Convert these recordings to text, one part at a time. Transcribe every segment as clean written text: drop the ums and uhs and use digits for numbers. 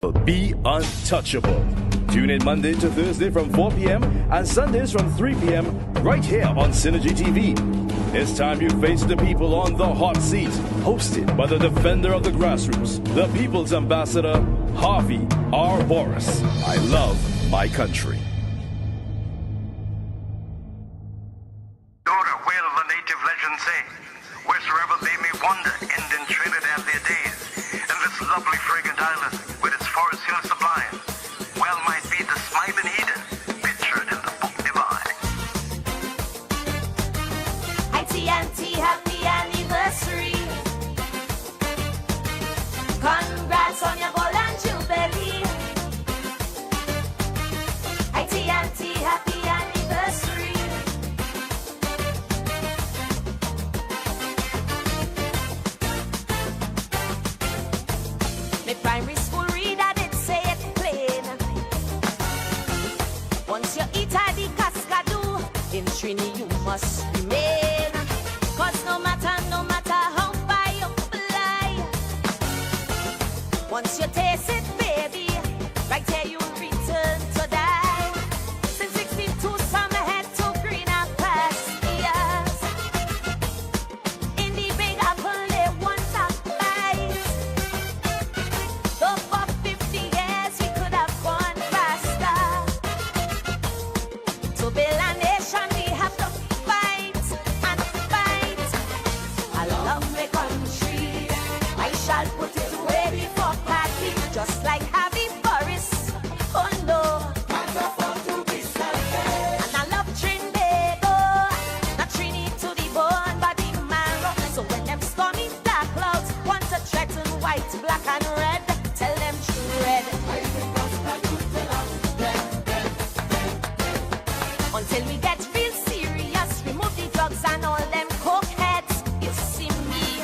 Be untouchable. Tune in Monday to Thursday from 4 p.m. and Sundays from 3 p.m. right here on Synergy TV. It's time you face the people on the hot seat. Hosted by the defender of the grassroots, the people's ambassador, Harvey R. Boris. I love my country. Daughter, where the native legends say, wheresoever they may wander, end in Trinidad their days. And this lovely fragrant island, with its forest hill sublime, well might be the smiling Eden, pictured in the book divine. ITNT, happy anniversary. Congrats on your golden jubilee. ITNT, happy anniversary. My primary school reader did say it plain. Once you eat a the cascadoo, in Trini you must remain. Cause no matter how far you fly, once you taste it, baby, right here you'll return to die. Since 62, some head to greener pastures. In the big apple, they want a bite. Though for 50 years, we could have gone faster. To build a nation, we have to fight and fight. I love my country. I shall put it away before party, just like Harvey Boris. Oh no. And I love Trinbago, not Trini to the bone, but the marrow. So when them stormy dark clouds want to threaten white, black and red, tell them tread. Until we get real serious, remove the drugs and all them cokeheads. You see me,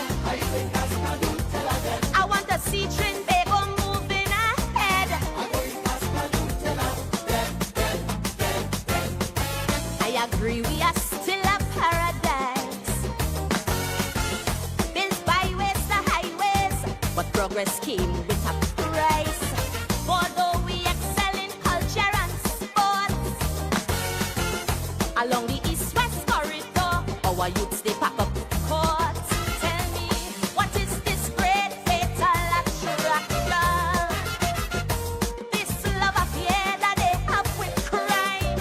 I want to see Trinbago moving ahead. I agree, we are still a paradise, built byways to highways, but progress came with a price. Although we excel in culture and sports, along the east-west corridor, our youths they pack up courts. Tell me, what is this great fatal attraction? This love affair that they have with crime.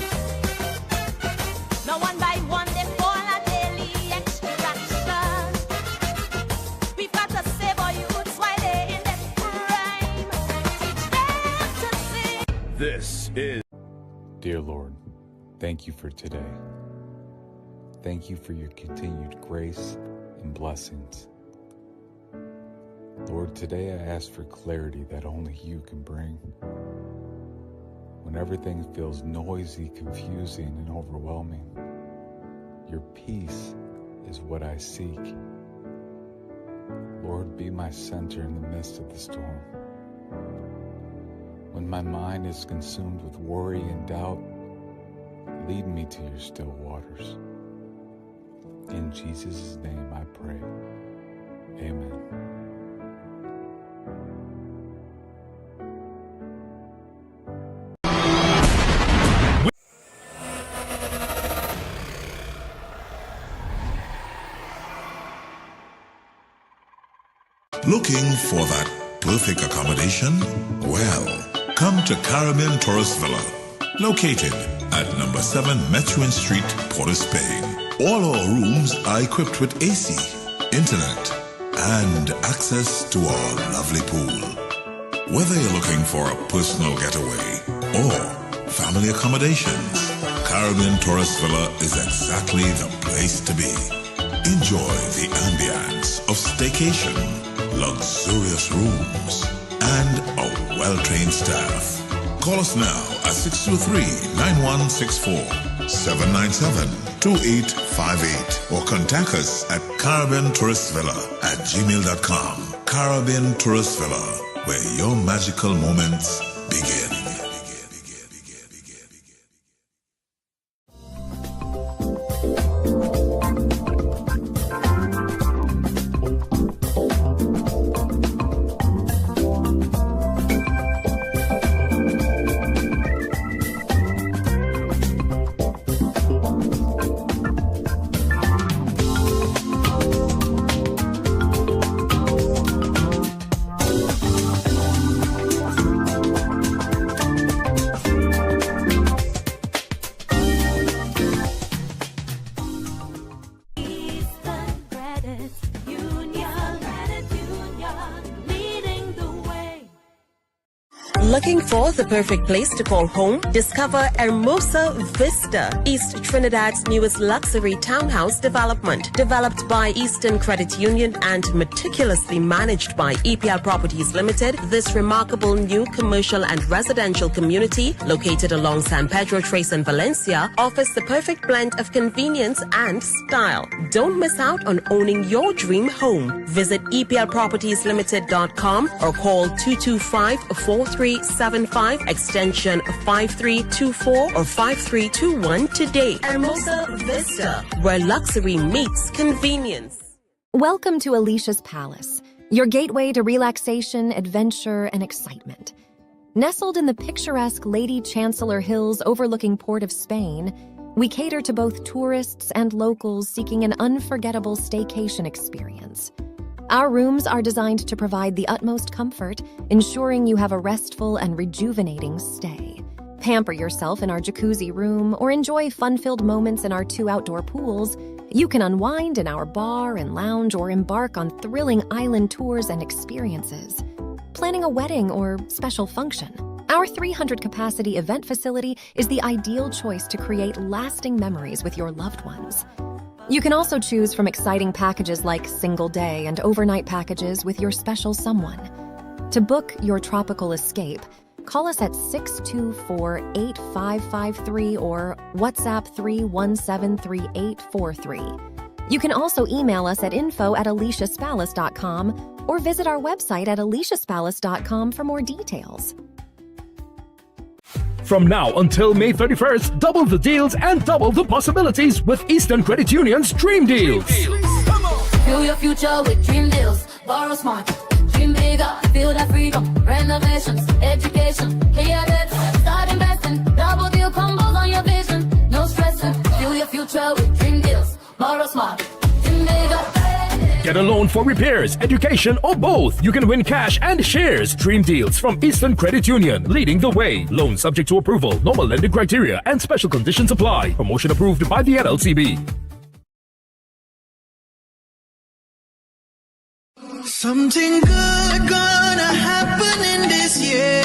Now one by one they fall a daily extraction. We've got to save our youths while they're in their prime. Teach them to sing. This is Dear Lord, thank you for today. Thank you for your continued grace and blessings. Lord, today I ask for clarity that only you can bring. When everything feels noisy, confusing, and overwhelming, your peace is what I seek. Lord, be my center in the midst of the storm. When my mind is consumed with worry and doubt, lead me to your still waters. In Jesus' name I pray. Amen. Looking for that perfect accommodation? Well, come to Caribbean Tourist Villa, located at number 7 Methuen Street, Port of Spain. All our rooms are equipped with AC, internet, and access to our lovely pool. Whether you're looking for a personal getaway or family accommodations, Caribbean Tourist Villa is exactly the place to be. Enjoy the ambience of staycation, luxurious rooms, and a well-trained staff. Call us now at 623-9164, 797-2858, or contact us at caribbeantourist.villa@gmail.com. Caribbean Tourist Villa, where your magical moments begin. Looking for the perfect place to call home? Discover Hermosa Vista, East Trinidad's newest luxury townhouse development. Developed by Eastern Credit Union and meticulously managed by EPL Properties Limited, this remarkable new commercial and residential community, located along San Pedro Trace in Valencia, offers the perfect blend of convenience and style. Don't miss out on owning your dream home. Visit EPLPropertiesLimited.com or call 225-4375 extension 5324 or 5321 today. Hermosa Vista, where luxury meets convenience. Welcome to Alicia's Palace, your gateway to relaxation, adventure, and excitement. Nestled in the picturesque Lady Chancellor Hills overlooking Port of Spain, we cater to both tourists and locals seeking an unforgettable staycation experience. Our rooms are designed to provide the utmost comfort, ensuring you have a restful and rejuvenating stay. Pamper yourself in our jacuzzi room or enjoy fun-filled moments in our 2 outdoor pools. You can unwind in our bar and lounge or embark on thrilling island tours and experiences. Planning a wedding or special function? Our 300-capacity event facility is the ideal choice to create lasting memories with your loved ones. You can also choose from exciting packages like single day and overnight packages with your special someone. To book your tropical escape, call us at 624-8553 or WhatsApp 3173843. You can also email us at info@aliciaspalace.com or visit our website at aliciaspalace.com for more details. From now until May 31st, double the deals and double the possibilities with Eastern Credit Union's Dream Deals. Fuel your future with Dream Deals. Borrow smart. Dream bigger. Feel that freedom. Renovations. Education. Clear debt. Start investing. Double deal combos on your vision. No stressing. Fuel your future with Dream Deals. Borrow smart. Dream bigger. Get a loan for repairs, education, or both. You can win cash and shares. Dream Deals from Eastern Credit Union, leading the way. Loan subject to approval. Normal lending criteria and special conditions apply. Promotion approved by the NLCB. Something good gonna happen in this year,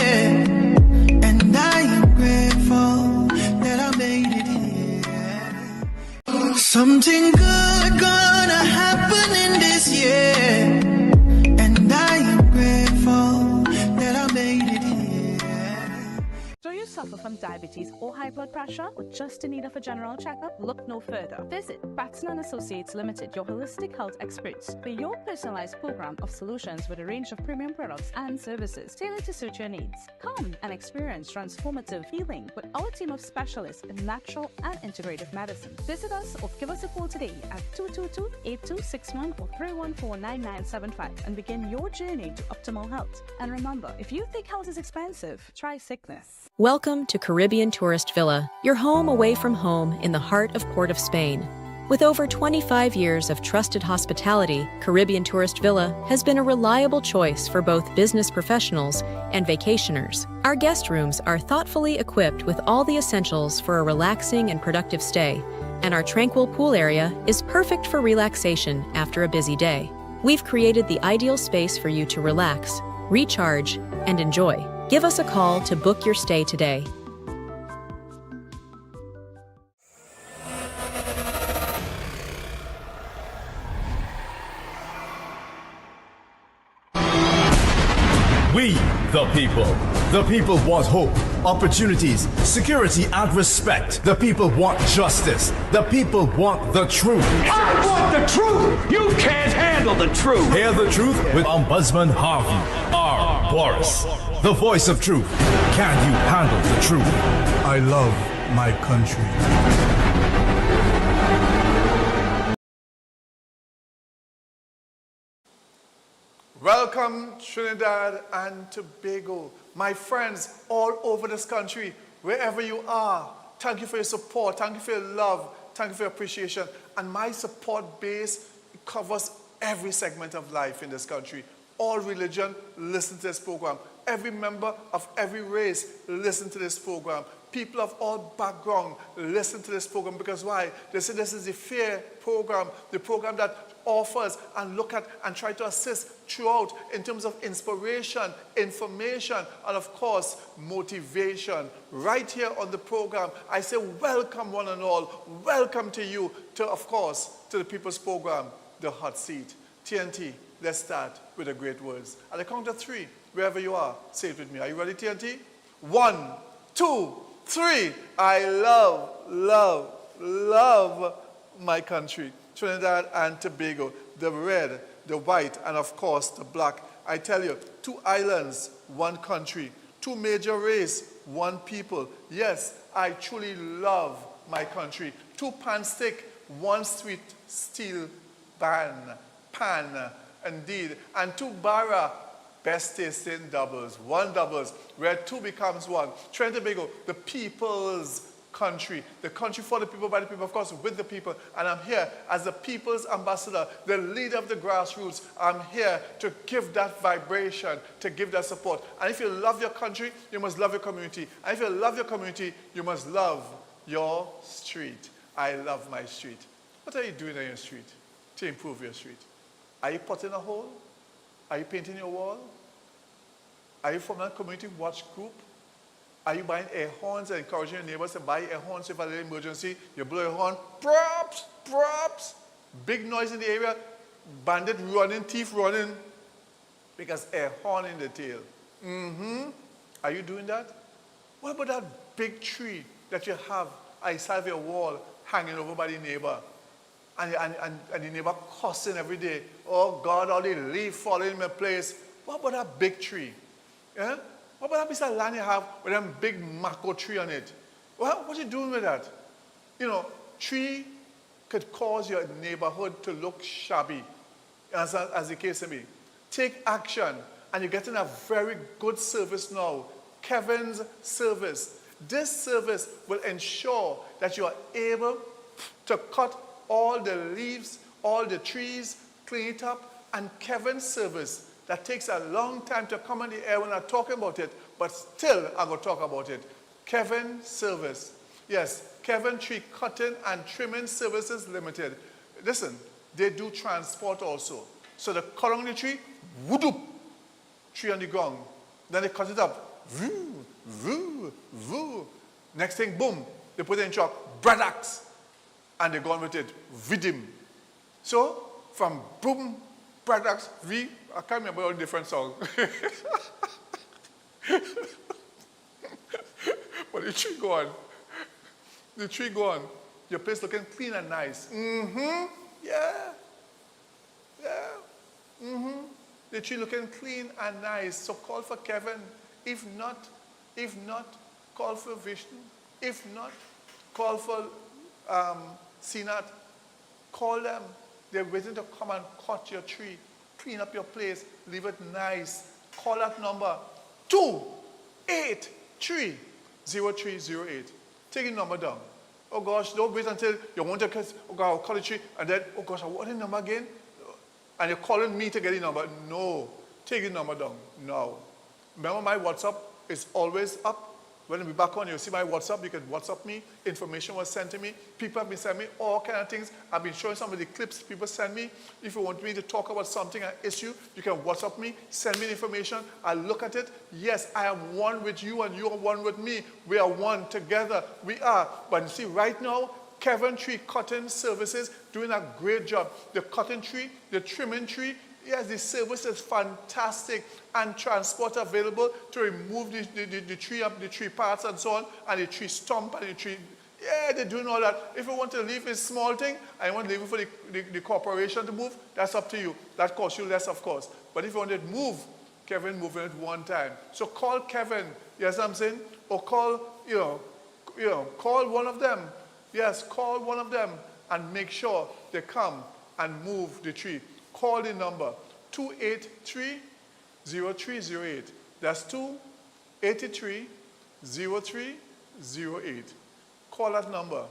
and I am grateful that I made it here. Something good gonna happen in this year, and I am grateful that I made it here. Do you suffer from diabetes or high blood pressure, or just in need of a general checkup? Look no further. Visit Batson & Associates Limited, your holistic health experts, for your personalized program of solutions with a range of premium products and services tailored to suit your needs. Come and experience transformative healing with our team of specialists in natural and integrative medicine. Visit us or give us a call today at 222-8261 or 314-9975 and begin your journey to optimal health. And remember, if you think health is expensive, try sickness. Welcome to Caribbean Tourist Villa, your home away from home in the heart of Port of Spain. With over 25 years of trusted hospitality, Caribbean Tourist Villa has been a reliable choice for both business professionals and vacationers. Our guest rooms are thoughtfully equipped with all the essentials for a relaxing and productive stay, and our tranquil pool area is perfect for relaxation after a busy day. We've created the ideal space for you to relax, recharge, and enjoy. Give us a call to book your stay today. We, the people. The people want hope, opportunities, security, and respect. The people want justice. The people want the truth. I want the truth! You can't handle the truth! Hear the truth with Ombudsman Harvey R. Boris, the voice of truth. Can you handle the truth? I love my country. Welcome, Trinidad and Tobago. My friends all over this country, wherever you are, thank you for your support, thank you for your love, thank you for your appreciation. And my support base covers every segment of life in this country. All religion, listen to this program. Every member of every race, listen to this program. People of all background, listen to this program. Because why? They say this is the fair program, the program that offers and look at and try to assist throughout in terms of inspiration, information, and of course, motivation. Right here on the program, I say welcome one and all. Welcome to you, to of course, to the People's Program, The Hot Seat. TNT, let's start with the great words. At the count of 3, wherever you are, say it with me. Are you ready, TNT? 1, 2, 3. I love, love, love my country. Trinidad and Tobago, the red, the white, and of course the black. I tell you, 2 islands, 1 country, 2 major races, 1 people. Yes, I truly love my country. 2 pan stick, 1 sweet steel pan, indeed. And 2 bara, best tasting doubles, 1 doubles, where 2 becomes 1. Trinidad and Tobago, the people's country, the country for the people, by the people, of course, with the people. And I'm here as the people's ambassador, the leader of the grassroots. I'm here to give that vibration, to give that support. And if you love your country, you must love your community. And if you love your community, you must love your street. I love my street. What are you doing on your street to improve your street? Are you potting a hole? Are you painting your wall? Are you forming a community watch group? Are you buying air horns and encouraging your neighbors to buy air horns if there's an emergency? You blow your horn, props, props. Big noise in the area, bandit running, thief running, because air horn in the tail. Are you doing that? What about that big tree that you have outside of your wall hanging over by the neighbor? And the neighbor cussing every day. Oh God, all the leaves falling in my place. What about that big tree? Yeah? What about that piece of land you have with a big mako tree on it? What are you doing with that? You know, tree could cause your neighborhood to look shabby, as the case may be. Take action, and you're getting a very good service now. Kevin's service. This service will ensure that you are able to cut all the leaves, all the trees, clean it up, and Kevin's service that takes a long time to come on the air when I'm talking about it, but still I'm going to talk about it. Kevin Service. Yes, Kevin Tree Cutting and Trimming Services Limited. Listen, they do transport also. So they cut on the tree, whoop, tree on the ground. Then they cut it up, voo, voo, voo. Next thing, boom, they put it in truck, braddox, and they go on with it, vidim. So from boom, braddox, V, I can't remember all the different songs. But the tree go on. The tree go on. Your place looking clean and nice. Yeah. The tree looking clean and nice. So call for Kevin. If not, call for Vishnu. If not, call for Sinat. Call them. They're waiting to come and cut your tree, clean up your place, leave it nice. Call that number 283-0308. Take the number down. Oh gosh, don't wait until you want to call the tree and then, oh gosh, what is the number again? And you're calling me to get the number. No, take the number down now. Remember, my WhatsApp is always up. When we back on, you'll see my WhatsApp. You can WhatsApp me. Information was sent to me. People have been sending me all kind of things. I've been showing some of the clips people send me. If you want me to talk about something, an issue, you can WhatsApp me. Send me the information. I'll look at it. Yes, I am one with you and you are one with me. We are one together. We are. But you see, right now, Kevin Tree Cutting Services doing a great job. The cutting tree, the trimming tree, yes, the service is fantastic, and transport available to remove the tree up, the tree parts and so on, and the tree stump and the tree. Yeah, they're doing all that. If you want to leave a small thing, and you want to leave it for the corporation to move, that's up to you. That costs you less, of course. But if you want it moved, Kevin moving it one time. So call Kevin, yes, I'm saying, or call, call one of them. Yes, call one of them and make sure they come and move the tree. Call the number 283-0308. That's 283-0308. Call that number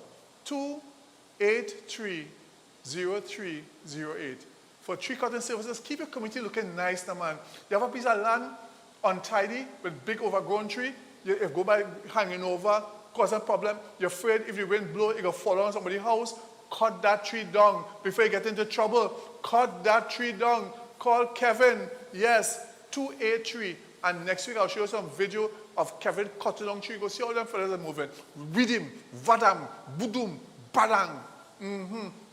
283-0308. For tree cutting services, keep your community looking nice now, man. You have a piece of land untidy with big overgrown tree, you go by hanging over, cause a problem. You're afraid if the wind blow, it will fall on somebody's house. Cut that tree down before you get into trouble. Cut that tree down. Call Kevin. Yes, 283. And next week I'll show you some video of Kevin cutting down tree. Go see how them fellas are moving. Read him. Vadam. Budum. Badang.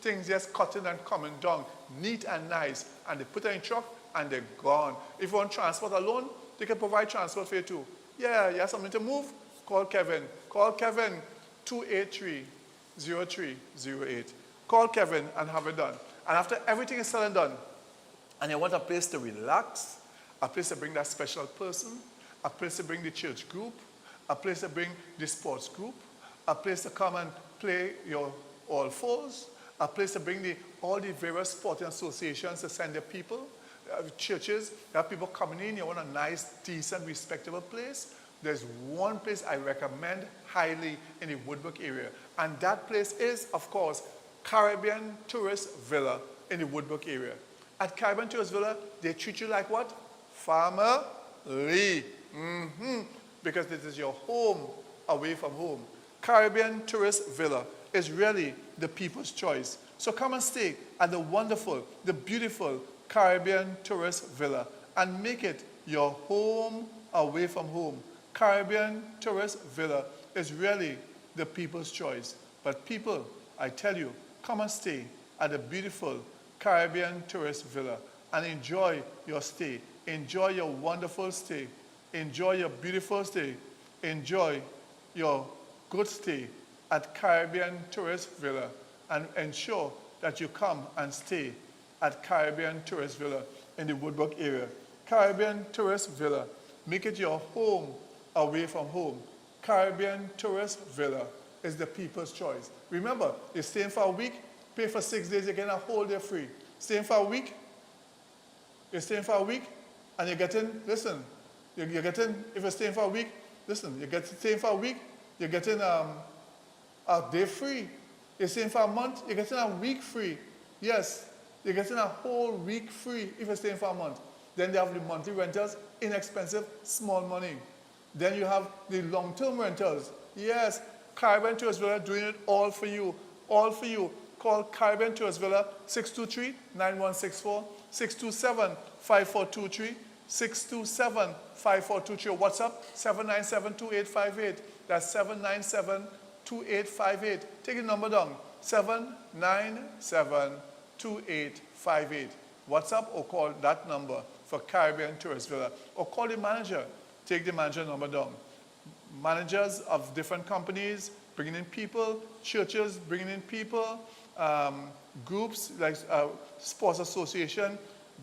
Things just cutting and coming down. Neat and nice. And they put it in truck and they're gone. If you want transport alone, they can provide transport for you too. Yeah, you have something to move? Call Kevin. Call Kevin. 283-0308. Call Kevin and have it done. And after everything is said and done, and you want a place to relax, a place to bring that special person, a place to bring the church group, a place to bring the sports group, a place to come and play your all fours, a place to bring all the various sporting associations to send their people, churches, you have people coming in, you want a nice, decent, respectable place. There's one place I recommend highly in the Woodbrook area. And that place is, of course, Caribbean Tourist Villa in the Woodbrook area. At Caribbean Tourist Villa, they treat you like what? Family. Because this is your home away from home. Caribbean Tourist Villa is really the people's choice. So come and stay at the wonderful, the beautiful Caribbean Tourist Villa and make it your home away from home. Caribbean Tourist Villa is really the people's choice. But people, I tell you, come and stay at the beautiful Caribbean Tourist Villa and enjoy your stay. Enjoy your wonderful stay. Enjoy your beautiful stay. Enjoy your good stay at Caribbean Tourist Villa and ensure that you come and stay at Caribbean Tourist Villa in the Woodbrook area. Caribbean Tourist Villa, make it your home away from home. Caribbean Tourist Villa is the people's choice. Remember, you're staying for a week, pay for 6 days, you're getting a whole day free. Staying for a week, you're staying for a week, and you're getting, listen, you're getting, if you're staying for a week, listen, staying for a week, you're getting a day free. You're staying for a month, you're getting a week free. Yes, you're getting a whole week free if you're staying for a month. Then they have the monthly rentals, inexpensive, small money. Then you have the long-term rentals. Yes, Caribbean Tourist Villa doing it all for you. All for you. Call Caribbean Tourist Villa 623-9164, 627-5423, 627-5423, or WhatsApp 797-2858. That's 797-2858. Take the number down, 797-2858. WhatsApp or call that number for Caribbean Tourist Villa. Or call the manager. Take the manager number down. Managers of different companies, bringing in people, churches bringing in people, groups like sports association,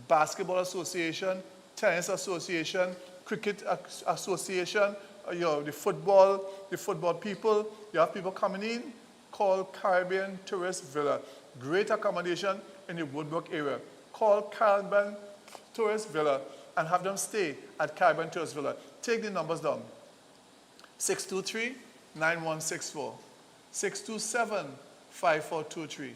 basketball association, tennis association, cricket association, the football people. You have people coming in. Call Caribbean Tourist Villa. Great accommodation in the Woodbrook area. Call Caribbean Tourist Villa and have them stay at Caribbean Tourist Villa. Take the numbers down. 623-9164, 627-5423,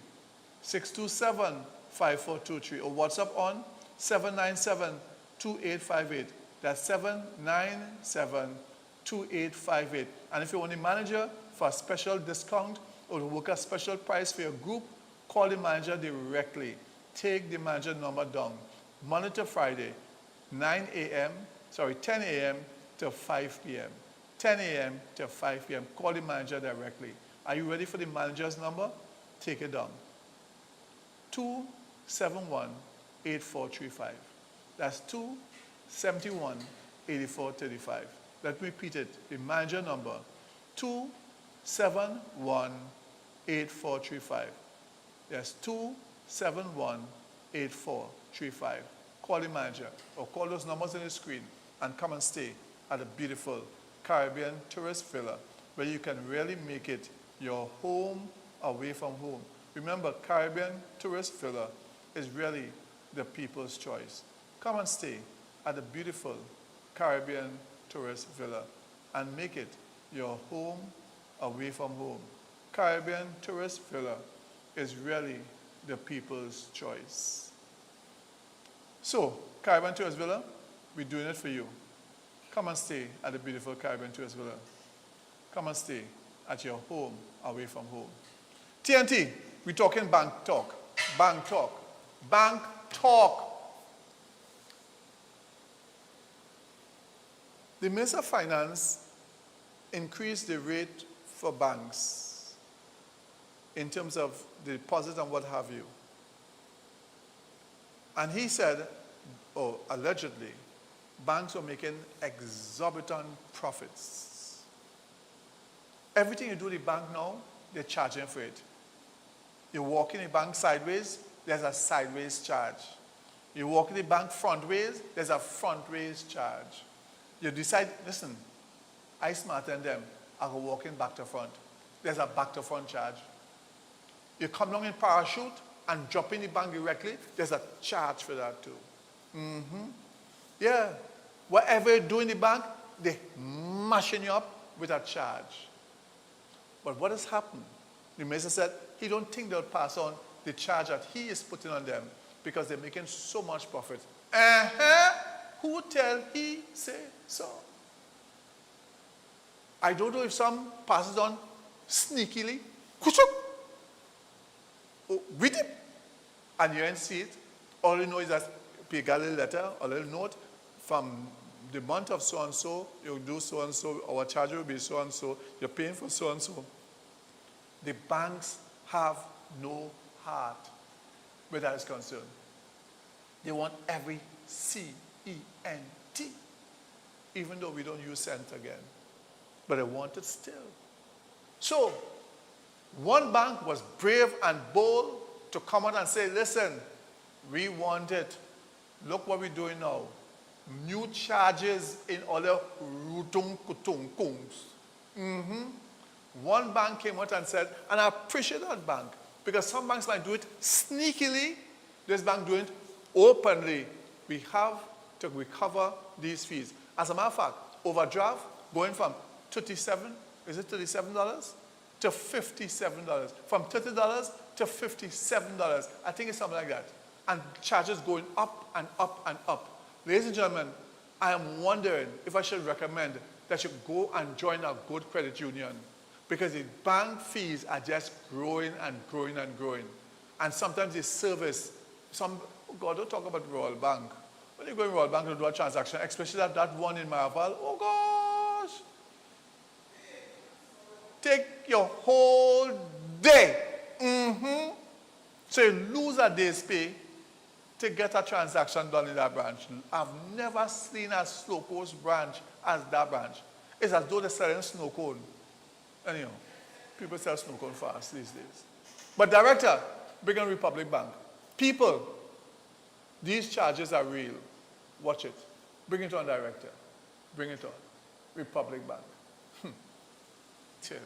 627-5423, or WhatsApp on 797-2858. That's 797-2858. And if you want a manager for a special discount or to work a special price for your group, call the manager directly. Take the manager number down. Monday to Friday, 10 a.m. to 5 p.m. 10 a.m. to 5 p.m. Call the manager directly. Are you ready for the manager's number? Take it down. 271-8435. That's 271-8435. Let me repeat it. The manager number, 271-8435. That's 271-8435. Call the manager or call those numbers on the screen and come and stay at a beautiful Caribbean Tourist Villa where you can really make it your home away from home. Remember, Caribbean Tourist Villa is really the people's choice. Come and stay at the beautiful Caribbean Tourist Villa and make it your home away from home. Caribbean Tourist Villa is really the people's choice. So, Caribbean Tourist Villa, we're doing it for you. Come and stay at the beautiful Caribbean Tourist Villa. Come and stay at your home away from home. TNT, We're talking bank talk. Bank talk. Bank talk. The Minister of Finance increased the rate for banks in terms of the deposit and what have you. And he said, allegedly, banks were making exorbitant profits. Everything you do in the bank now, they're charging for it. You walk in the bank sideways, there's a sideways charge. You walk in the bank frontways, there's a frontways charge. You decide, listen, I smarter than them, I go walking back to front. There's a back to front charge. You come along in parachute and drop in the bank directly, there's a charge for that too. Yeah, whatever you do in the bank, they mashing you up with a charge. But what has happened? The minister said he don't think they'll pass on the charge that he is putting on them because they're making so much profit. Who tell he say so? I don't know if some passes on sneakily, with it, and you ain't see it. All you know is that you got a little letter, a little note from the month of so-and-so, you do so-and-so, our charge will be so-and-so, you're paying for so-and-so. The banks have no heart where that is concerned. They want every C-E-N-T, even though we don't use cent again. But they want it still. So, one bank was brave and bold to come out and say, listen, we want it. Look what we're doing now. New charges in other rutung kutung kungs. One bank came out and said, and I appreciate that bank, because some banks might do it sneakily. This bank doing it openly. We have to recover these fees. As a matter of fact, overdraft going from $37, is it $37? To $57. From $30 to $57. I think it's something like that. And charges going up and up and up. Ladies and gentlemen, I am wondering if I should recommend that you go and join a good credit union, because the bank fees are just growing and growing and growing. And sometimes the service, don't talk about Royal Bank. When you go in Royal Bank to do a transaction, especially that one in Maraval, oh gosh. Take your whole day. So you lose a day's pay to get a transaction done in that branch. I've never seen a slow coast branch as that branch. It's as though they're selling snow cone. Anyhow, people sell snow cone fast these days. But director, bring on Republic Bank. People, these charges are real. Watch it. Bring it on, director. Bring it on. Republic Bank. Tell you.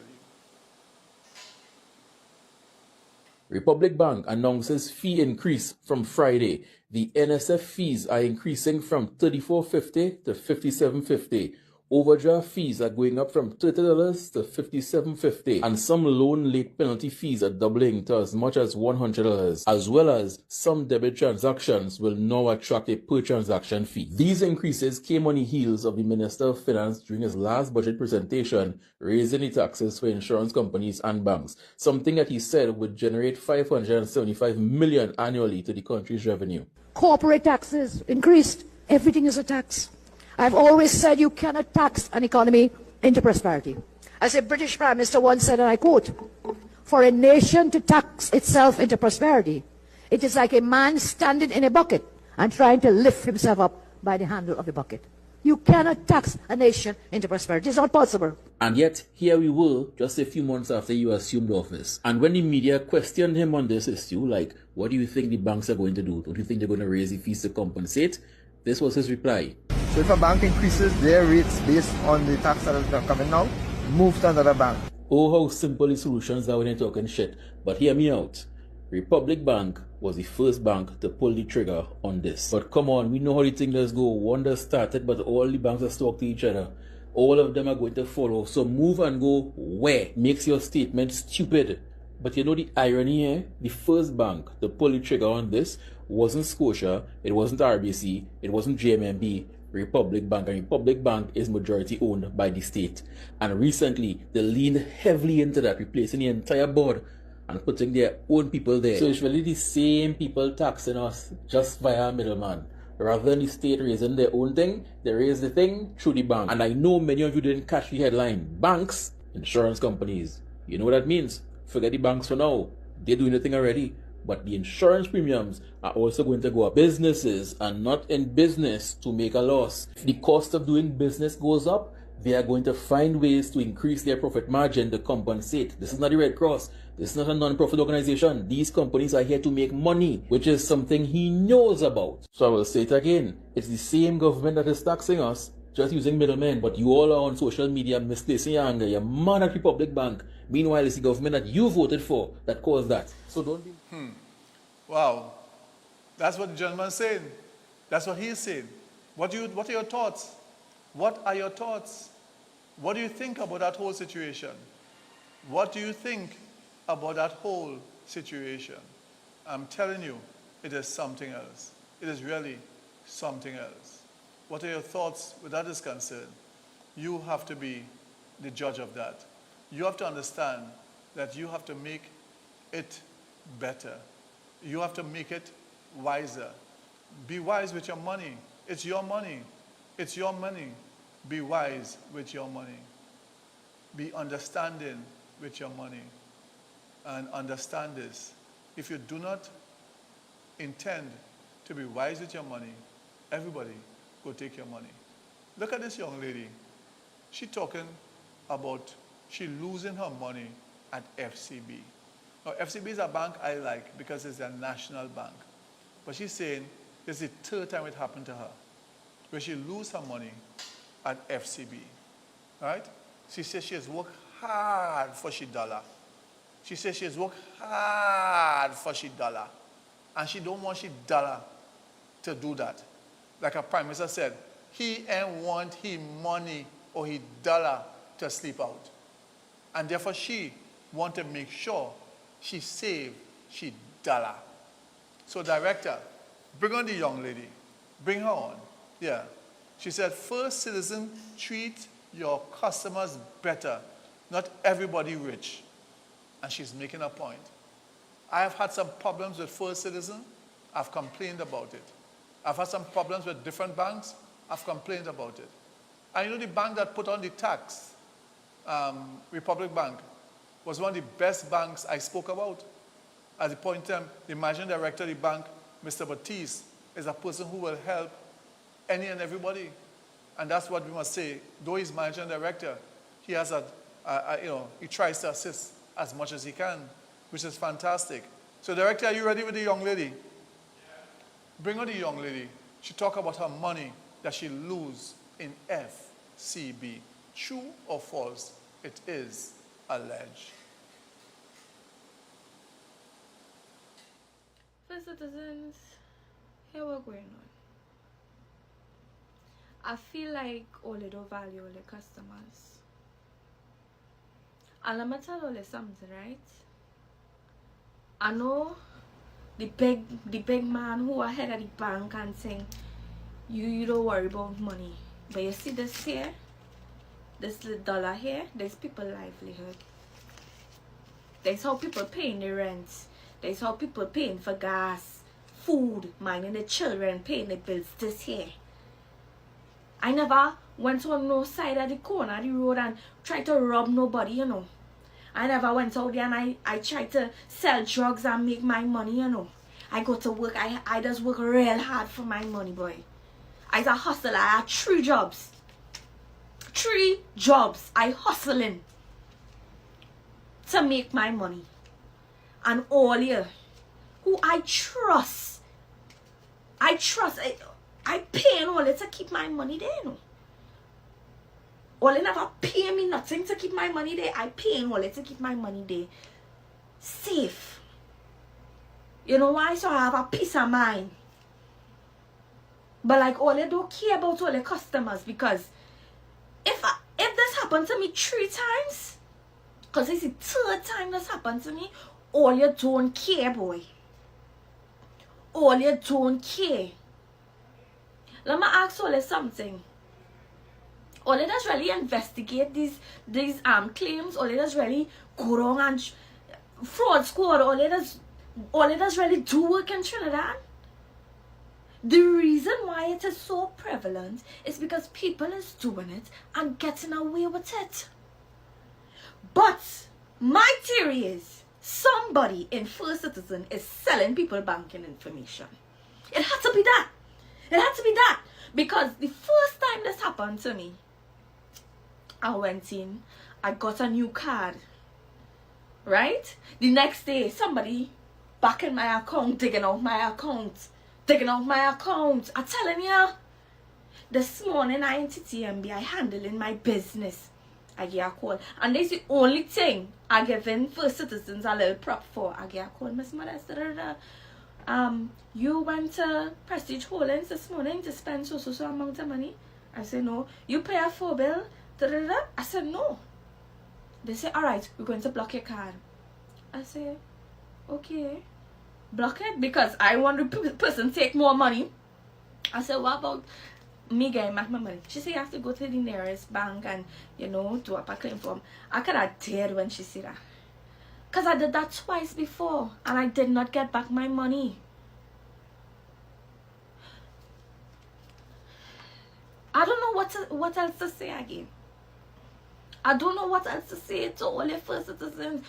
Republic Bank announces fee increase from Friday. The NSF fees are increasing from $34.50 to $57.50. Overdraft fees are going up from $30 to $57.50, and some loan late penalty fees are doubling to as much as $100, as well as some debit transactions will now attract a per transaction fee. These increases came on the heels of the Minister of Finance during his last budget presentation, raising the taxes for insurance companies and banks, something that he said would generate $575 million annually to the country's revenue. Corporate taxes increased. Everything is a tax. I've always said you cannot tax an economy into prosperity. As a British Prime Minister once said, and I quote, "For a nation to tax itself into prosperity, it is like a man standing in a bucket and trying to lift himself up by the handle of the bucket." You cannot tax a nation into prosperity. It's not possible. And yet, here we were just a few months after you assumed office. And when the media questioned him on this issue, like, what do you think the banks are going to do? Don't you think they're going to raise the fees to compensate? This was his reply. So if a bank increases their rates based on the tax that are coming now, move to another bank. Oh, how simple the solutions are when you're talking shit. But hear me out. Republic Bank was the first bank to pull the trigger on this. But come on, we know how the thing does go. One does started, but all the banks are talk to each other. All of them are going to follow. So move and go where? Makes your statement stupid. But you know the irony here? The first bank to pull the trigger on this wasn't Scotia, it wasn't RBC, it wasn't JMMB, Republic Bank. And Republic Bank is majority owned by the state. And recently, they leaned heavily into that, replacing the entire board and putting their own people there. So it's really the same people taxing us just via a middleman. Rather than the state raising their own thing, they raise the thing through the bank. And I know many of you didn't catch the headline. Banks, insurance companies. You know what that means? Forget the banks for now. They're doing the thing already. But the insurance premiums are also going to go up. Businesses are not in business to make a loss. If the cost of doing business goes up, they are going to find ways to increase their profit margin to compensate. This is not the Red Cross. This is not a non-profit organization. These companies are here to make money, which is something he knows about. So I will say it again. It's the same government that is taxing us, just using middlemen. But you all are on social media misplacing your anger. You're mad at Republic Bank. Meanwhile, it's the government that you voted for that caused that. So don't be... Wow. That's what the gentleman's saying. That's what he's saying. What are your thoughts? What are your thoughts? What do you think about that whole situation? What do you think about that whole situation? I'm telling you, it is something else. It is really something else. What are your thoughts where that is concerned? You have to be the judge of that. You have to understand that you have to make it better. You have to make it wiser. Be wise with your money. It's your money. It's your money. Be wise with your money. Be understanding with your money. And understand this. If you do not intend to be wise with your money, everybody go take your money. Look at this young lady. She talking about she losing her money at FCB. Now, FCB is a bank I like because it's a national bank. But she's saying this is the third time it happened to her, where she lose her money at FCB. Right? She says she has worked hard for she dollar. She says she has worked hard for she dollar. And she don't want she dollar to do that. Like a prime minister said, he ain't want he money or he dollar to sleep out. And therefore she want to make sure she save she dollar. So director, bring on the young lady. Bring her on. Yeah. She said, First Citizen, treat your customers better. Not everybody rich. And she's making a point. I have had some problems with First Citizen. I've complained about it. I've had some problems with different banks. I've complained about it. And you know the bank that put on the tax, Republic Bank, was one of the best banks I spoke about. At the point in time, the managing director of the bank, Mr. Batiste, is a person who will help any and everybody. And that's what we must say. Though he's managing director, he has he tries to assist as much as he can, which is fantastic. So director, are you ready with the young lady? Yeah. Bring on the young lady. She talk about her money that she lose in FCB. True or false? It is alleged. First Citizens, here we're going on. I feel like all they don't value all the customers. And let me tell you something, right? I know the big man who are head of the bank and saying, you don't worry about money. But you see this here, this little dollar here, there's people's livelihood. There's how people paying the rent. There's how people paying for gas, food, minding the children, paying the bills. This here. I never went on no side of the corner of the road and tried to rob nobody, you know. I never went out there and I tried to sell drugs and make my money, you know. I go to work, I just work real hard for my money, boy. I's a hustler. I had 3 jobs. 3 jobs I hustling to make my money. And all you who I trust, I pay all it to keep my money there, you know. All never pay me nothing to keep my money there. I pay all it to keep my money there safe. You know why? So I have a peace of mind. But like all they don't care about all the customers, because if this happened to me 3 times, because it's the 3rd time this happened to me, all you don't care, boy. All you don't care. Let me ask all you something. All they just really investigate these claims, or they just really go down and fraud squad, all it does really do work in Trinidad. The reason why it is so prevalent is because people is doing it and getting away with it. But my theory is somebody in First Citizen is selling people banking information. It had to be that. It had to be that. Because the first time this happened to me, I went in, I got a new card. Right? The next day, somebody back in my account, digging out my account. I'm telling you. This morning, I in TTMB, I handling my business. I get a call. And this is the only thing I give in First Citizens a little prop for. I get a call, Miss Modesta. You went to Prestige Holdings this morning to spend so amount of money? I said, no. You pay a phone bill? I said, no. They say, alright, we're going to block your card. I say, okay. Block it because I want the person to take more money. I said, what about me getting back my money? She said, you have to go to the nearest bank and, do up a claim form. I could have dared when she said that. Because I did that twice before and I did not get back my money. I don't know what else to say again. I don't know what else to say to all your First Citizens.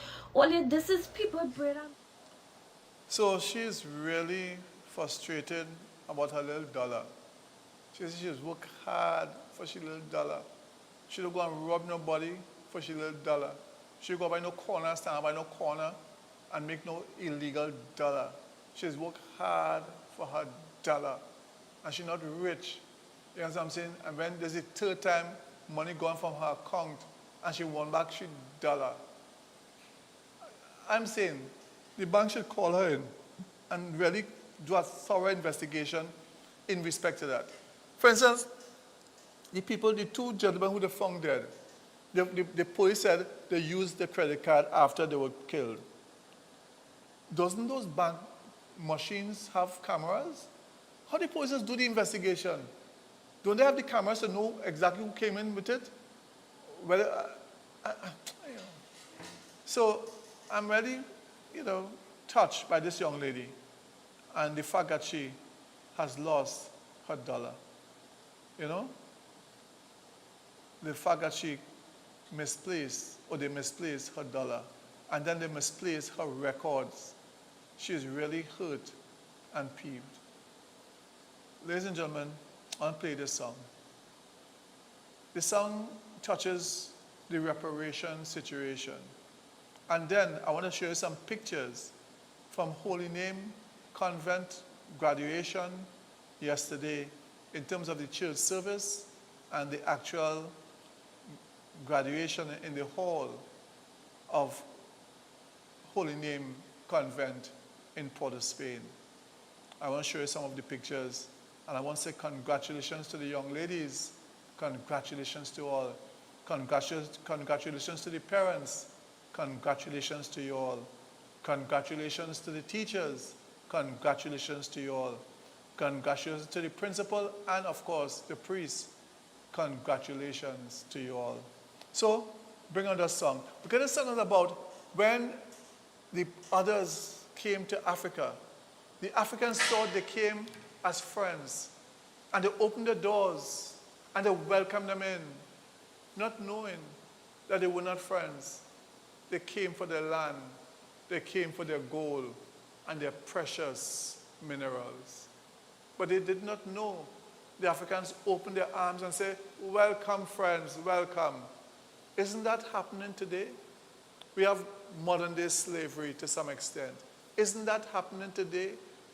This is people bread and... So she's really frustrated about her little dollar. She says she's worked hard for she little dollar. She don't go and rob nobody for she little dollar. She go by no corner, stand by no corner and make no illegal dollar. She's worked hard for her dollar. And she's not rich. You know what I'm saying? And when there's a third time money gone from her account and she won back she dollar. I'm saying the bank should call her in and really do a thorough investigation in respect to that. For instance, the two gentlemen who they found dead, the police said they used the credit card after they were killed. Doesn't those bank machines have cameras? How do the police do the investigation? Don't they have the cameras to know exactly who came in with it? Whether, So I'm really, touched by this young lady and the fact that she has lost her dollar. The fact that she misplaced her dollar and then they misplaced her records. She's really hurt and peeved. Ladies and gentlemen, I want to play this song. The song touches the reparation situation. And then I want to show you some pictures from Holy Name Convent graduation yesterday in terms of the church service and the actual graduation in the hall of Holy Name Convent in Port of Spain. I want to show you some of the pictures and I want to say congratulations to the young ladies. Congratulations to all. Congratulations to the parents. Congratulations to you all. Congratulations to the teachers. Congratulations to you all. Congratulations to the principal and, of course, the priest. Congratulations to you all. So, bring on the song. Because the song is about when the others came to Africa. The Africans thought they came as friends. And they opened the doors and they welcomed them in, not knowing that they were not friends. They came for their land. They came for their gold and their precious minerals. But they did not know. The Africans opened their arms and said, welcome, friends, welcome. Isn't that happening today? We have modern-day slavery to some extent. Isn't that happening today?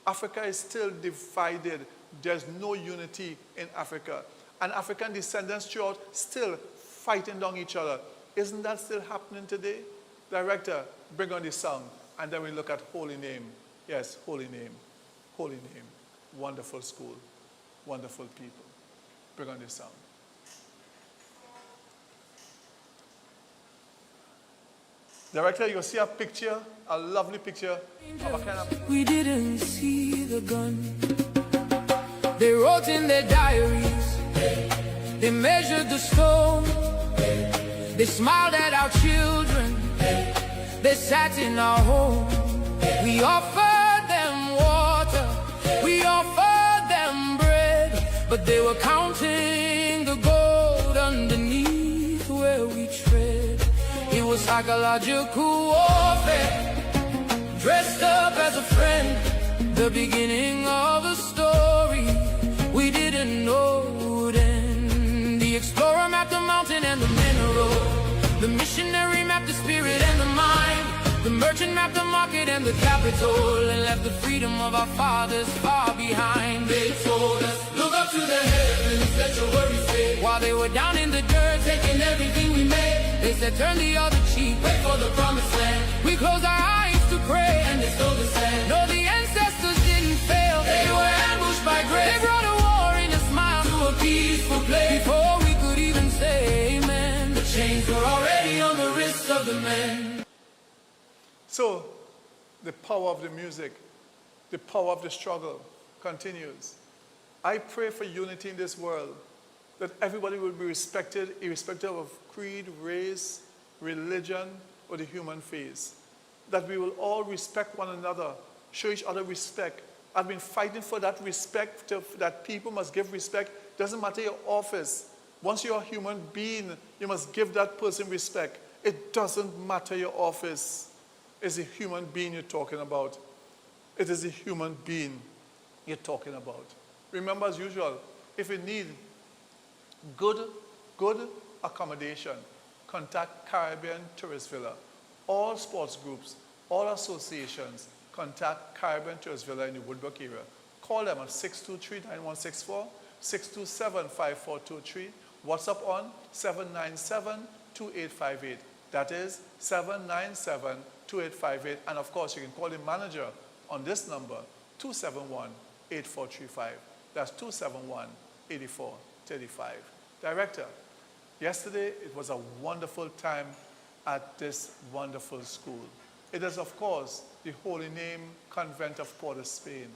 Africa is still divided. There's no unity in Africa. And African descendants throughout still fighting down each other. Isn't that still happening today? Director, bring on the song, and then we look at Holy Name. Yes, Holy Name. Holy Name. Wonderful school. Wonderful people. Bring on the song. Director, you'll see a picture, a lovely picture of a kind of... We didn't see the gun. They wrote in their diaries. They measured the stone. They smiled at our children. They sat in our home. We offered them water, we offered them bread, but they were counting the gold underneath where we tread. It was psychological warfare, dressed up as a friend, the beginning of a story we didn't know then. The explorer mapped the mountain and the mineral, the missionary mapped the spirit and the mind, the merchant mapped the market and the capital, and left the freedom of our fathers far behind. They told us, look up to the heavens, let your worries fade. While they were down in the dirt, taking everything we made, they said, turn the other cheek, wait for the promised land. We closed our eyes to pray, and they stole the sand. No, the ancestors didn't fail, they were ambushed by grace. They brought a war in a smile to a peaceful place. Before we could even say amen, the chains were already on the wrists of the men. So, the power of the music, the power of the struggle continues. I pray for unity in this world, that everybody will be respected, irrespective of creed, race, religion, or the human face. That we will all respect one another, show each other respect. I've been fighting for that respect, that people must give respect. Doesn't matter your office. Once you're a human being, you must give that person respect. It doesn't matter your office. It's a human being you're talking about. It is a human being you're talking about. Remember, as usual, if you need good accommodation, contact Caribbean Tourist Villa. All sports groups, all associations, contact Caribbean Tourist Villa in the Woodbrook area. Call them at 623-9164, 627-5423. WhatsApp on 797-2858. That is 797-2858. And of course, you can call the manager on this number, 271-8435. That's 271-8435. Director, yesterday it was a wonderful time at this wonderful school. It is, of course, the Holy Name Convent of Port of Spain.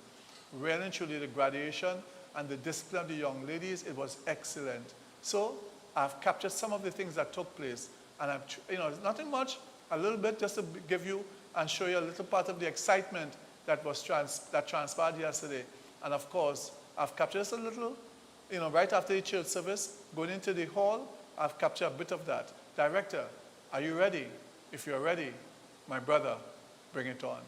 Really and truly, the graduation and the discipline of the young ladies, it was excellent. So I've captured some of the things that took place, and it's nothing much, a little bit just to give you and show you a little part of the excitement that was transpired yesterday. And of course, I've captured just a little, right after the church service, going into the hall, I've captured a bit of that. Director, are you ready? If you're ready, my brother, bring it on.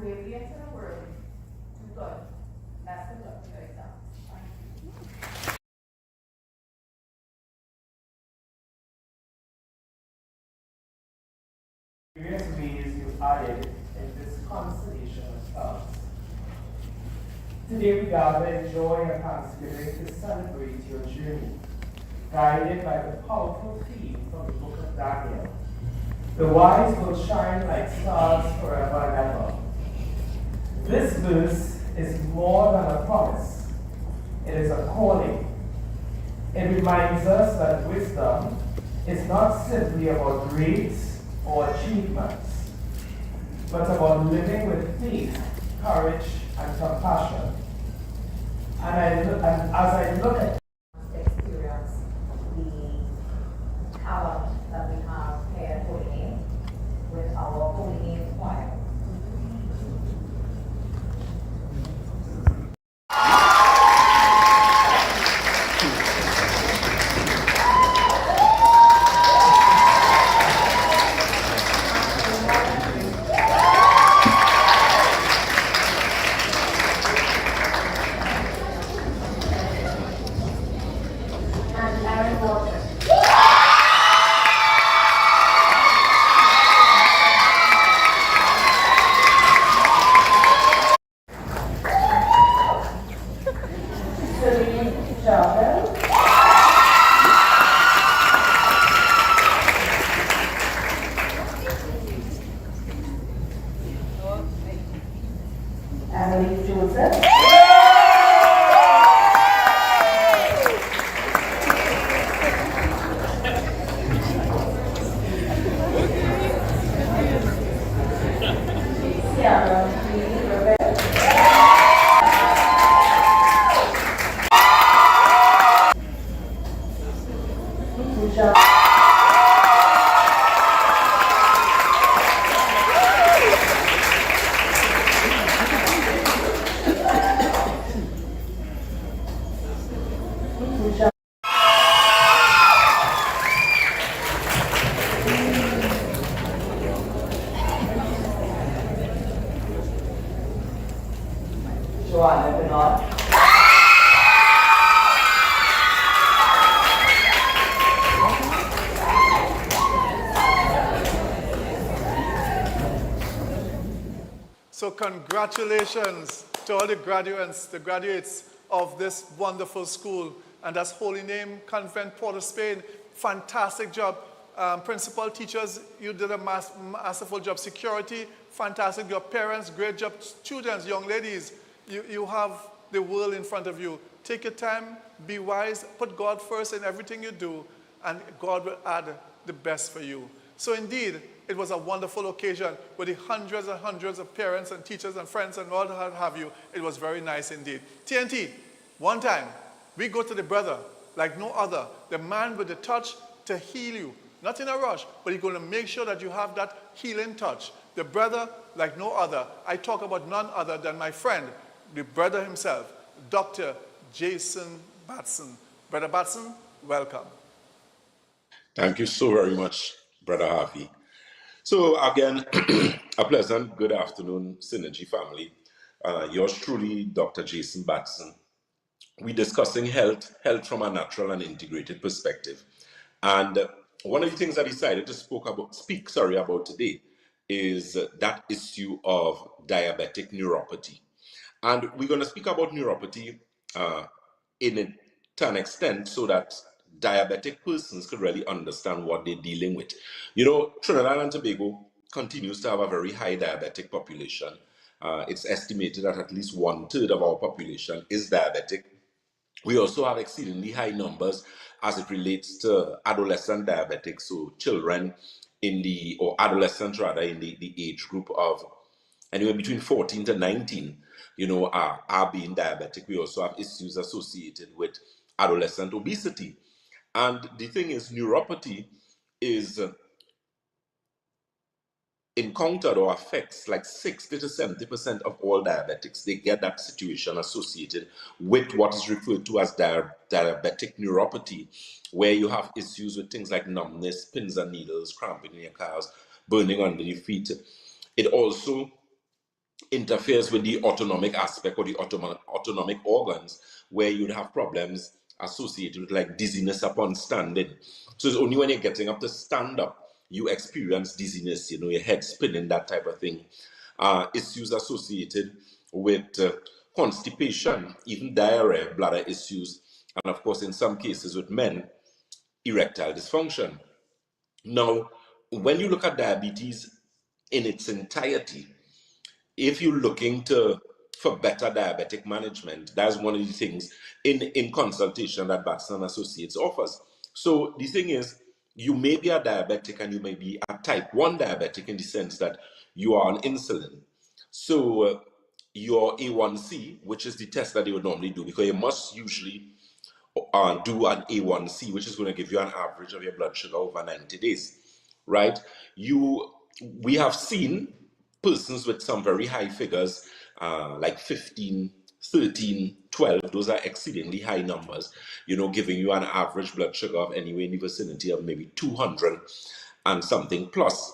bravely into the world to good. Best of luck to your exam. Thank you. Various ways you added in this constellation of stars. Today we gather in joy and thanksgiving to celebrate your journey, guided by the powerful theme from the book of Daniel. The wise will shine like stars forever and ever. This verse is more than a promise. It is a calling. It reminds us that wisdom is not simply about grades or achievements, but about living with faith, courage, and compassion. And as I look at experience the talent that we have here at Holy Name with our Holy Name choir. So congratulations to all the graduates of this wonderful school. And that's Holy Name Convent, Port of Spain. Fantastic job. Principal, teachers, you did a masterful job. Security, fantastic job. Parents, great job. Students, young ladies, you have the world in front of you. Take your time, be wise, put God first in everything you do, and God will add the best for you. So indeed, it was a wonderful occasion with the hundreds and hundreds of parents and teachers and friends and all that have you. It was very nice indeed. TNT, one time, we go to the brother like no other, the man with the touch to heal you. Not in a rush, but he's going to make sure that you have that healing touch. The brother like no other. I talk about none other than my friend, the brother himself, Dr. Jason Batson. Brother Batson, welcome. Thank you so very much, Brother Harvey. So again, a pleasant good afternoon, Synergy family. Yours truly, Dr. Jason Batson. We're discussing health from a natural and integrated perspective. And one of the things I decided to speak about today is that issue of diabetic neuropathy. And we're going to speak about neuropathy to an extent so that diabetic persons could really understand what they're dealing with. You know, Trinidad and Tobago continues to have a very high diabetic population. It's estimated that at least 1/3 of our population is diabetic. We also have exceedingly high numbers as it relates to adolescent diabetics, so children or adolescents rather, in the age group of anywhere between 14 to 19, are being diabetic. We also have issues associated with adolescent obesity. And the thing is, neuropathy is encountered or affects like 60 to 70% of all diabetics. They get that situation associated with what is referred to as diabetic neuropathy, where you have issues with things like numbness, pins and needles, cramping in your calves, burning under your feet. It also interferes with the autonomic aspect or the autonomic organs, where you'd have problems associated with like dizziness upon standing. So it's only when you're getting up to stand up, you experience dizziness, your head spinning, that type of thing. Issues associated with constipation, even diarrhea, bladder issues, and of course, in some cases with men, erectile dysfunction. Now, when you look at diabetes in its entirety, if you're looking for better diabetic management, that's one of the things in consultation that Batson Associates offers. So the thing is, you may be a diabetic and you may be a type 1 diabetic in the sense that you are on insulin. So your A1C, which is the test that they would normally do, because you must usually do an A1C, which is going to give you an average of your blood sugar over 90 days, right? We have seen persons with some very high figures, like 15, 13, 12, those are exceedingly high numbers, giving you an average blood sugar of anywhere in the vicinity of maybe 200 and something plus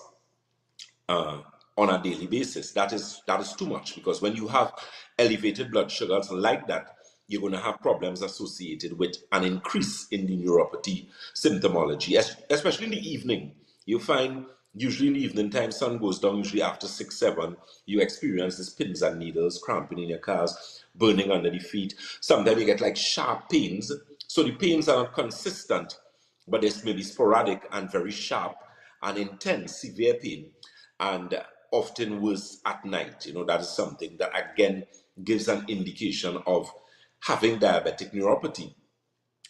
on a daily basis. That is too much, because when you have elevated blood sugars like that, you're going to have problems associated with an increase in the neuropathy symptomology, especially in the evening. You find usually in the evening time, sun goes down, usually after 6, 7, you experience these pins and needles, cramping in your calves, burning under the feet. Sometimes you get like sharp pains. So the pains are not consistent, but it's maybe sporadic and very sharp and intense, severe pain, and often worse at night. That is something that again gives an indication of having diabetic neuropathy.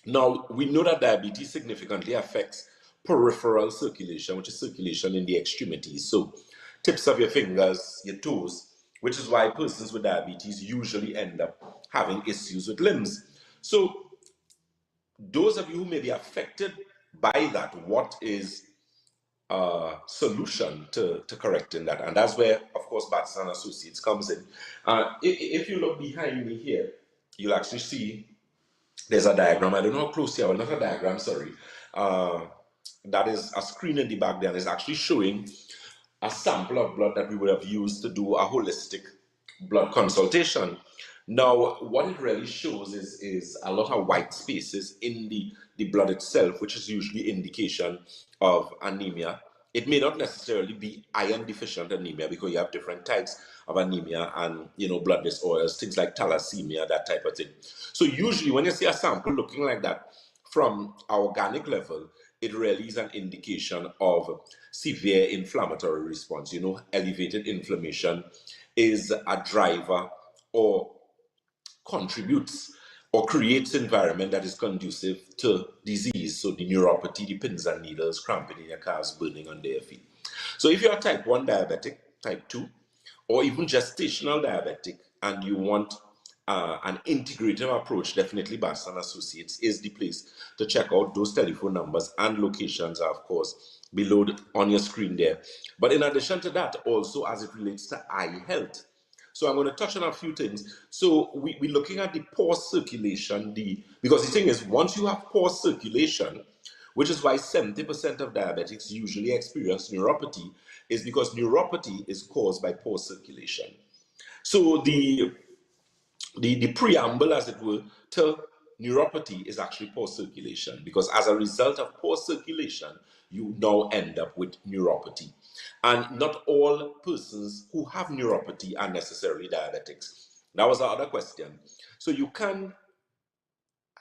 Now, we know that diabetes significantly affects peripheral circulation, which is circulation in the extremities. So tips of your fingers, your toes, which is why persons with diabetes usually end up having issues with limbs. So those of you who may be affected by that, what is a solution to correcting that? And that's where, of course, Batson Associates comes in. If you look behind me here, you'll actually see there's a diagram. I don't know how close you are, not a diagram, sorry. That is a screen in the back there, and it's actually showing a sample of blood that we would have used to do a holistic blood consultation. Now, what it really shows is a lot of white spaces in the blood itself, which is usually indication of anemia. It may not necessarily be iron deficient anemia, because you have different types of anemia and blood disorders, things like thalassemia, that type of thing. So usually when you see a sample looking like that from our organic level, it really is an indication of severe inflammatory response. Elevated inflammation is a driver or contributes or creates environment that is conducive to disease. So the neuropathy, the pins and needles, cramping in your calves, burning under your feet. So if you're a type 1 diabetic, type 2, or even gestational diabetic, and you want an integrative approach, definitely Batson Associates is the place to check out. Those telephone numbers and locations are, of course, below on your screen there. But in addition to that, also as it relates to eye health. So I'm going to touch on a few things. So we're looking at the poor circulation, because the thing is, once you have poor circulation, which is why 70% of diabetics usually experience neuropathy, is because neuropathy is caused by poor circulation. So the preamble, as it were, to neuropathy is actually poor circulation, because as a result of poor circulation, you now end up with neuropathy. And not all persons who have neuropathy are necessarily diabetics. That was the other question. So you can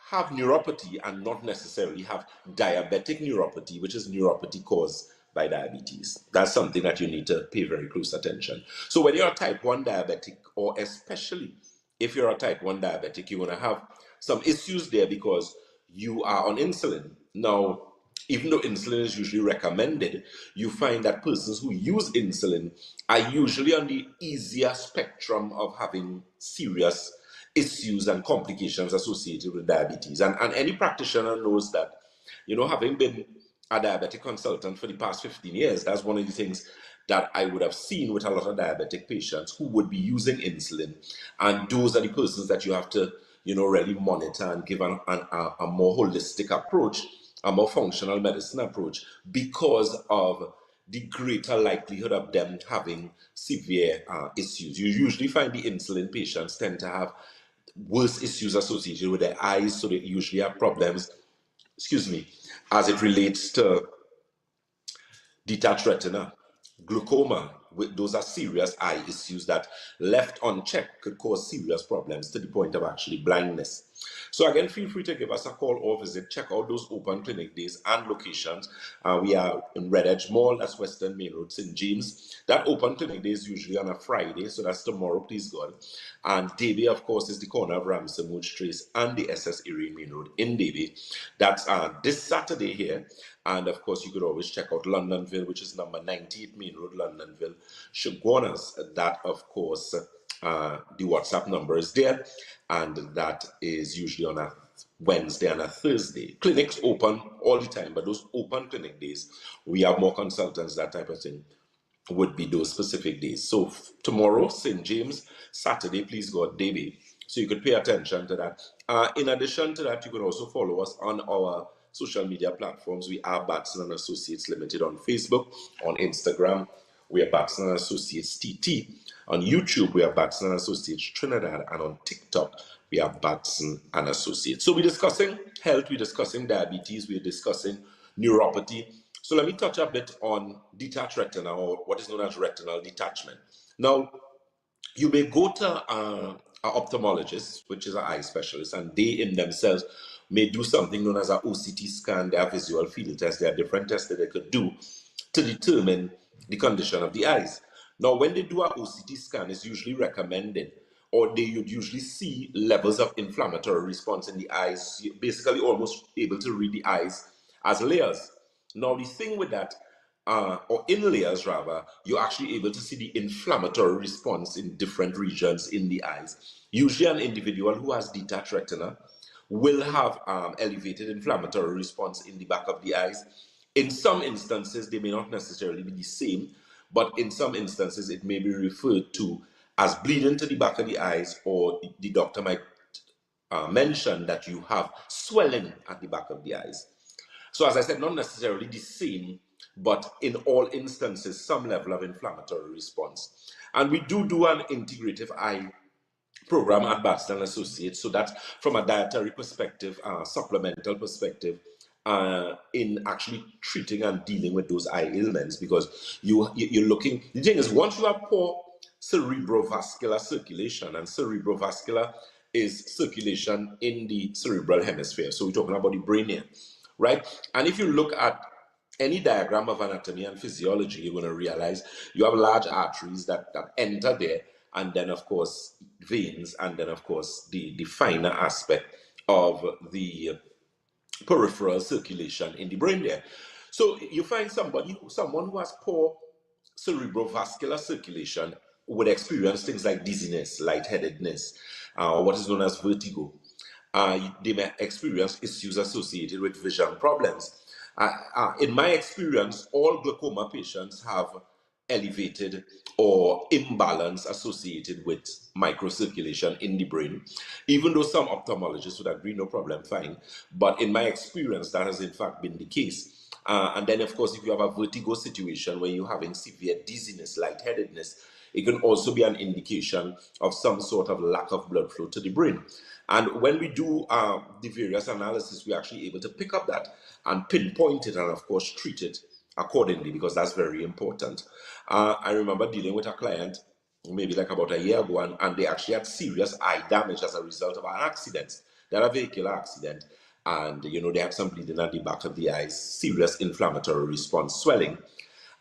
have neuropathy and not necessarily have diabetic neuropathy, which is neuropathy caused by diabetes. That's something that you need to pay very close attention. So when you're a type 1 diabetic, or especially if you're a type 1 diabetic, you're going to have some issues there because you are on insulin. Now, even though insulin is usually recommended, you find that persons who use insulin are usually on the easier spectrum of having serious issues and complications associated with diabetes. And any practitioner knows that, having been a diabetic consultant for the past 15 years, that's one of the things that I would have seen with a lot of diabetic patients who would be using insulin. And those are the persons that you have to, really monitor and give a more holistic approach, a more functional medicine approach, because of the greater likelihood of them having severe issues. You usually find the insulin patients tend to have worse issues associated with their eyes, so they usually have problems, as it relates to detached retina, glaucoma. Those are serious eye issues that, left unchecked, could cause serious problems to the point of actually blindness. So again, feel free to give us a call or visit. Check out those open clinic days and locations. We are in Red Edge Mall, that's Western Main Road, St. James. That open clinic day is usually on a Friday, so that's tomorrow, please God. And Davie, of course, is the corner of Ramsey Mooch Trace and the SS Erie Main Road in Davie. That's this Saturday here. And of course, you could always check out Londonville, which is number 98 Main Road, Londonville, Chaguanas. That, of course, the WhatsApp number is there, and that is usually on a Wednesday and a Thursday. Clinics open all the time, but those open clinic days, we have more consultants, that type of thing, would be those specific days. So tomorrow, St. James, Saturday, please God, Davie. So you could pay attention to that. In addition to that, you can also follow us on our social media platforms. We are Batson and Associates Limited on Facebook, on Instagram. We are Batson and Associates TT. On YouTube, we are Batson and Associates Trinidad, and on TikTok, we are Batson and Associates. So we're discussing health, we're discussing diabetes, we're discussing neuropathy. So let me touch a bit on detached retina, or what is known as retinal detachment. Now, you may go to an ophthalmologist, which is an eye specialist, and they in themselves may do something known as an OCT scan. They have visual field tests. There are different tests that they could do to determine the condition of the eyes. Now, when they do an OCT scan, it's usually recommended, or they would usually see levels of inflammatory response in the eyes. You're basically almost able to read the eyes as layers. Now, the thing with that, or in layers rather, you're actually able to see the inflammatory response in different regions in the eyes. Usually an individual who has detached retina will have elevated inflammatory response in the back of the eyes. In some instances, they may not necessarily be the same, but in some instances, it may be referred to as bleeding to the back of the eyes, or the doctor might mention that you have swelling at the back of the eyes. So as I said, not necessarily the same, but in all instances, some level of inflammatory response. And we do an integrative eye program at Batson Associates, so that's from a dietary perspective, supplemental perspective, in actually treating and dealing with those eye ailments, because you're looking, the thing is, once you have poor cerebrovascular circulation, and cerebrovascular is circulation in the cerebral hemisphere, so we're talking about the brain here, right? And if you look at any diagram of anatomy and physiology, you're going to realize you have large arteries that enter there, and then of course veins, and then of course the finer aspect of the peripheral circulation in the brain there. So you find someone who has poor cerebrovascular circulation would experience things like dizziness, lightheadedness, or what is known as vertigo. They may experience issues associated with vision problems. In my experience, all glaucoma patients have elevated or imbalance associated with microcirculation in the brain, even though some ophthalmologists would agree, no problem, fine. But in my experience, that has in fact been the case. And then, of course, if you have a vertigo situation where you're having severe dizziness, lightheadedness, it can also be an indication of some sort of lack of blood flow to the brain. And when we do the various analysis, we're actually able to pick up that and pinpoint it, and of course treat it accordingly, because that's very important. I remember dealing with a client maybe like about a year ago, and they actually had serious eye damage as a result of an accident. They had a vehicular accident, and they had some bleeding at the back of the eyes, serious inflammatory response, swelling.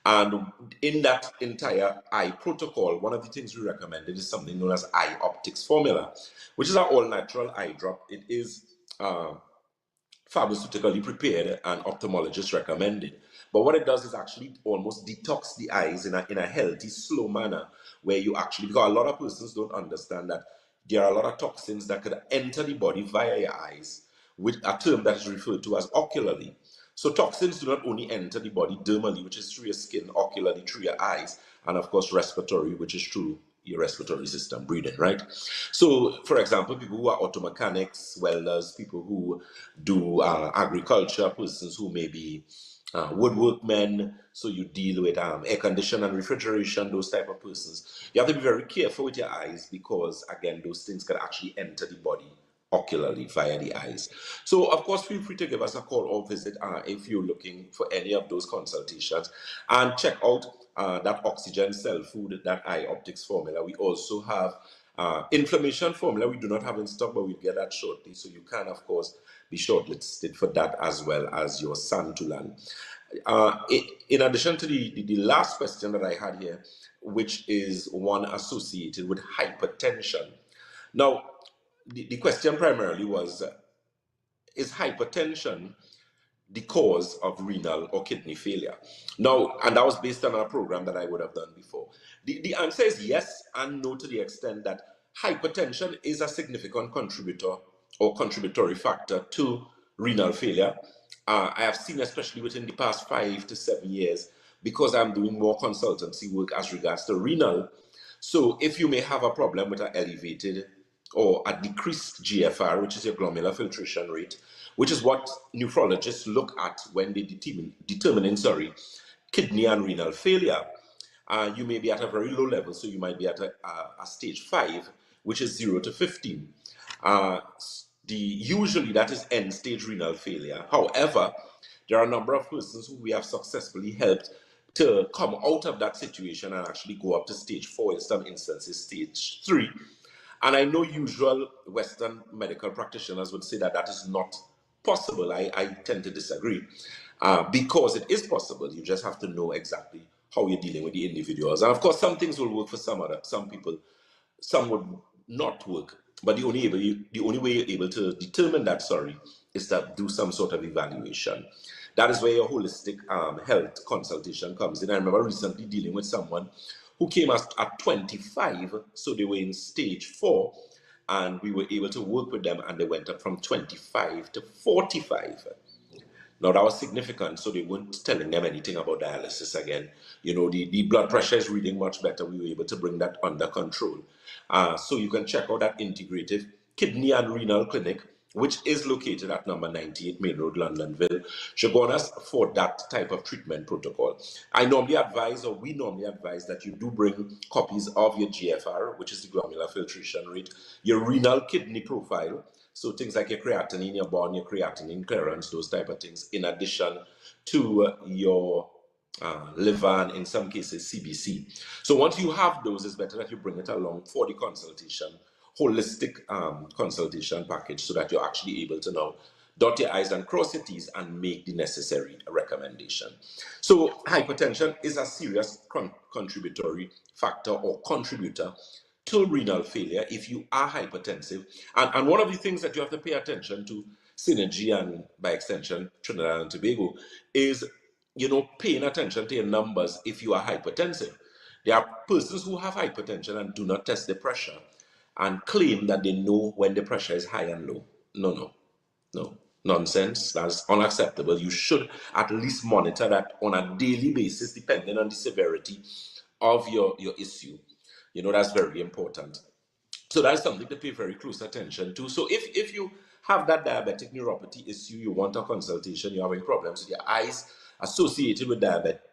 And in that entire eye protocol, one of the things we recommended is something known as eye optics formula, which is our all-natural eye drop. It is pharmaceutically prepared and ophthalmologist recommended. But what it does is actually almost detox the eyes in a healthy, slow manner, where you actually, because a lot of persons don't understand that there are a lot of toxins that could enter the body via your eyes, with a term that is referred to as ocularly. So toxins do not only enter the body dermally, which is through your skin, ocularly through your eyes, and of course respiratory, which is through your respiratory system, breathing, right? So, for example, people who are auto mechanics, welders, people who do agriculture, persons who may be woodworkmen, so you deal with air condition and refrigeration, those type of persons. You have to be very careful with your eyes because, again, those things can actually enter the body ocularly via the eyes. So, of course, feel free to give us a call or visit if you're looking for any of those consultations, and check out that oxygen cell food, that eye optics formula. We also have inflammation formula. We do not have in stock, but we'll get that shortly. So you can, of course, be shortlisted for that as well as your Santulan. In addition to the last question that I had here, which is one associated with hypertension. Now, the question primarily was, is hypertension the cause of renal or kidney failure? Now, and that was based on a program that I would have done before. The answer is yes and no, to the extent that hypertension is a significant contributor or contributory factor to renal failure. I have seen, especially within the past 5 to 7 years, because I'm doing more consultancy work as regards to renal. So if you may have a problem with an elevated or a decreased GFR, which is your glomerular filtration rate, which is what nephrologists look at when they determining kidney and renal failure. You may be at a very low level, so you might be at a stage 5, which is 0 to 15. Usually that is end-stage renal failure. However, there are a number of persons who we have successfully helped to come out of that situation and actually go up to stage 4, in some instances stage 3. And I know usual Western medical practitioners would say that that is not possible. I tend to disagree because it is possible. You just have to know exactly how you're dealing with the individuals. And of course, some things will work for some people, some would not work. But the only way you're able to determine that, is to do some sort of evaluation. That is where your holistic health consultation comes in. I remember recently dealing with someone who came at 25, so they were in stage 4, and we were able to work with them, and they went up from 25 to 45. Now that was significant, so they weren't telling them anything about dialysis again. You know, the blood pressure is reading much better. We were able to bring that under control. So you can check out that integrative kidney and renal clinic, which is located at number 98 Main Road, Londonville, Chaguanas, for that type of treatment protocol. We normally advise that you do bring copies of your GFR, which is the glomerular filtration rate, your renal kidney profile, so things like your creatinine, your bond, your creatinine clearance, those type of things, in addition to your liver and in some cases CBC. So once you have those, it's better that you bring it along for the consultation, holistic consultation package, so that you're actually able to now dot your I's and cross your T's and make the necessary recommendation. So hypertension is a serious contributory factor or contributor to renal failure if you are hypertensive. And one of the things that you have to pay attention to, Synergy and by extension Trinidad and Tobago, is paying attention to your numbers if you are hypertensive. There are persons who have hypertension and do not test their pressure and claim that they know when the pressure is high and low. No. Nonsense. That's unacceptable. You should at least monitor that on a daily basis, depending on the severity of your issue. That's very important. So that's something to pay very close attention to. So if you have that diabetic neuropathy issue, you want a consultation, you're having problems with your eyes associated with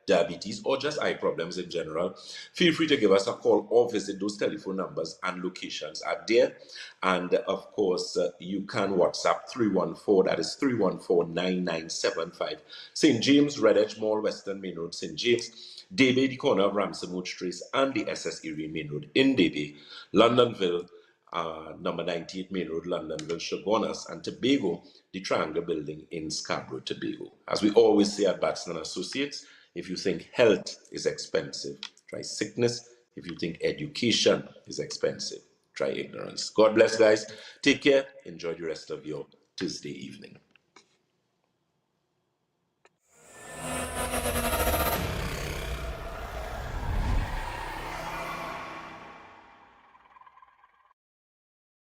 diabetes or just eye problems in general, feel free to give us a call or visit. Those telephone numbers and locations are there. And of course, you can WhatsApp 314, that is 314-9975. St. James, Red Edge Mall, Western Main Road, St. James, Debe, the corner of Ransom Road Trace, and the SS Erie Main Road in Debe, Londonville, number 98 Main Road, Londonville, Chaguanas, and Tobago, the Triangle Building in Scarborough, Tobago. As we always say at Batson & Associates, if you think health is expensive, try sickness. If you think education is expensive, try ignorance. God bless, guys. Take care. Enjoy the rest of your Tuesday evening.